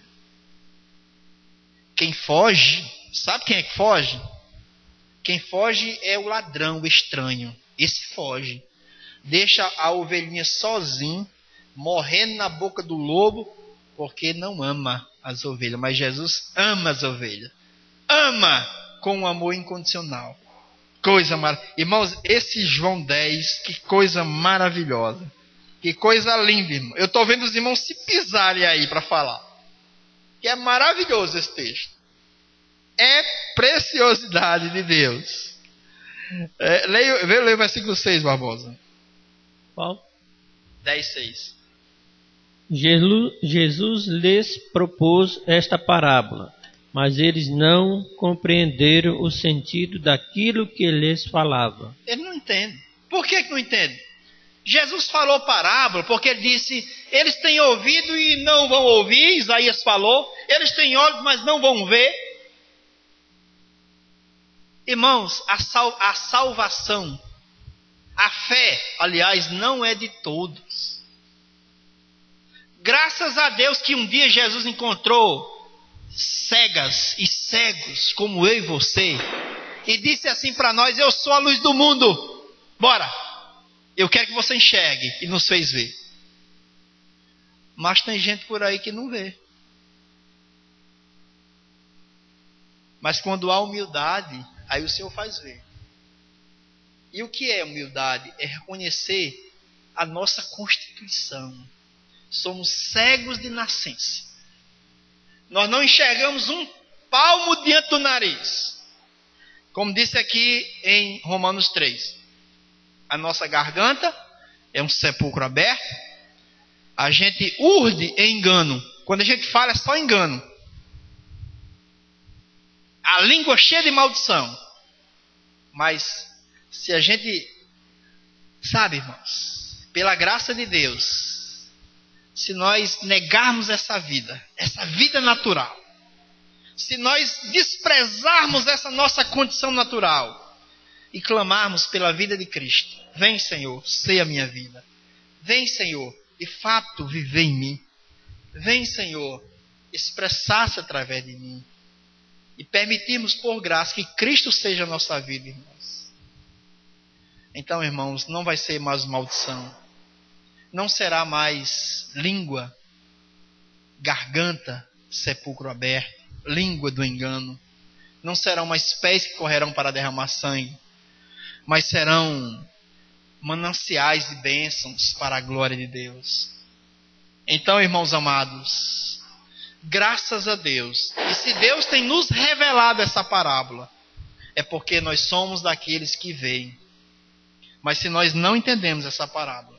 Quem foge, sabe quem é que foge? Quem foge é o ladrão, o estranho. Esse foge, deixa a ovelhinha sozinho, morrendo na boca do lobo, porque não ama as ovelhas. Mas Jesus ama as ovelhas, ama com um amor incondicional. Coisa maravilhosa. Irmãos, esse João 10, que coisa maravilhosa. Que coisa linda, irmão. Eu estou vendo os irmãos se pisarem aí para falar. Que é maravilhoso esse texto. É preciosidade de Deus. Leia o versículo 6, Barbosa. Qual? 10:6. Jesus lhes propôs esta parábola, mas eles não compreenderam o sentido daquilo que lhes falava. Ele não entende. Por que não entende? Jesus falou parábola porque ele disse, eles têm ouvido e não vão ouvir, Isaías falou, eles têm olhos, mas não vão ver. Irmãos, a salvação, a fé, aliás, não é de todos. Graças a Deus que um dia Jesus encontrou cegas e cegos como eu e você, e disse assim para nós, eu sou a luz do mundo, bora, eu quero que você enxergue, e nos fez ver. Mas tem gente por aí que não vê. Mas quando há humildade, aí o Senhor faz ver. E o que é humildade? É reconhecer a nossa constituição. Somos cegos de nascença. Nós não enxergamos um palmo diante do nariz. Como disse aqui em Romanos 3. A nossa garganta é um sepulcro aberto. A gente urde em engano. Quando a gente fala é só engano. A língua cheia de maldição. Mas se a gente, sabe, irmãos, pela graça de Deus, se nós negarmos essa vida natural, se nós desprezarmos essa nossa condição natural e clamarmos pela vida de Cristo, vem, Senhor, sei a minha vida. Vem, Senhor, de fato viver em mim. Vem, Senhor, expressar-se através de mim. E permitirmos por graça que Cristo seja a nossa vida, irmãos. Então, irmãos, não vai ser mais maldição. Não será mais língua, garganta, sepulcro aberto, língua do engano. Não serão mais pés que correrão para derramar sangue, mas serão mananciais de bênçãos para a glória de Deus. Então, irmãos amados, graças a Deus, e se Deus tem nos revelado essa parábola, é porque nós somos daqueles que veem. Mas se nós não entendemos essa parábola,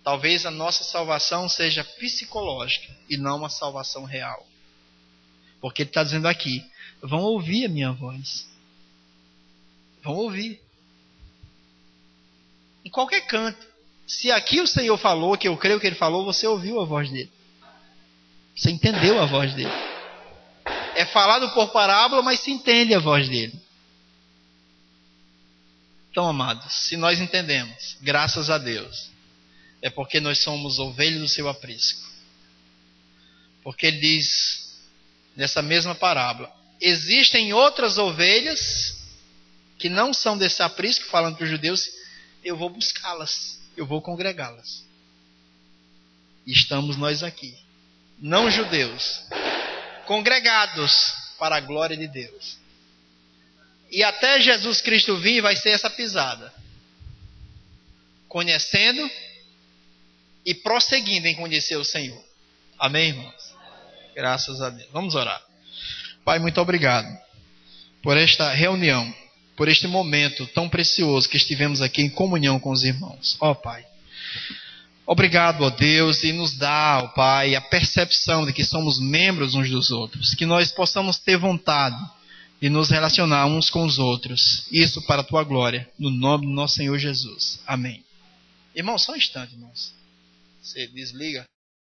talvez a nossa salvação seja psicológica e não uma salvação real. Porque ele está dizendo aqui, vão ouvir a minha voz. Vão ouvir. Em qualquer canto. Se aqui o Senhor falou, que eu creio que Ele falou, você ouviu a voz dele. Você entendeu a voz dele. É falado por parábola, mas se entende a voz dele. Então, amados, se nós entendemos, graças a Deus, é porque nós somos ovelhas do seu aprisco. Porque ele diz, nessa mesma parábola, existem outras ovelhas que não são desse aprisco, falando para os judeus, eu vou buscá-las, eu vou congregá-las. E estamos nós aqui, não judeus, congregados para a glória de Deus. E até Jesus Cristo vir vai ser essa pisada. Conhecendo e prosseguindo em conhecer o Senhor. Amém, irmãos? Graças a Deus. Vamos orar. Pai, muito obrigado por esta reunião, por este momento tão precioso que estivemos aqui em comunhão com os irmãos. Ó Pai, obrigado, ó Deus, e nos dá, ó Pai, a percepção de que somos membros uns dos outros, que nós possamos ter vontade de nos relacionar uns com os outros, isso para a Tua glória, no nome do nosso Senhor Jesus. Amém. Irmão, só um instante, irmãos. Você desliga.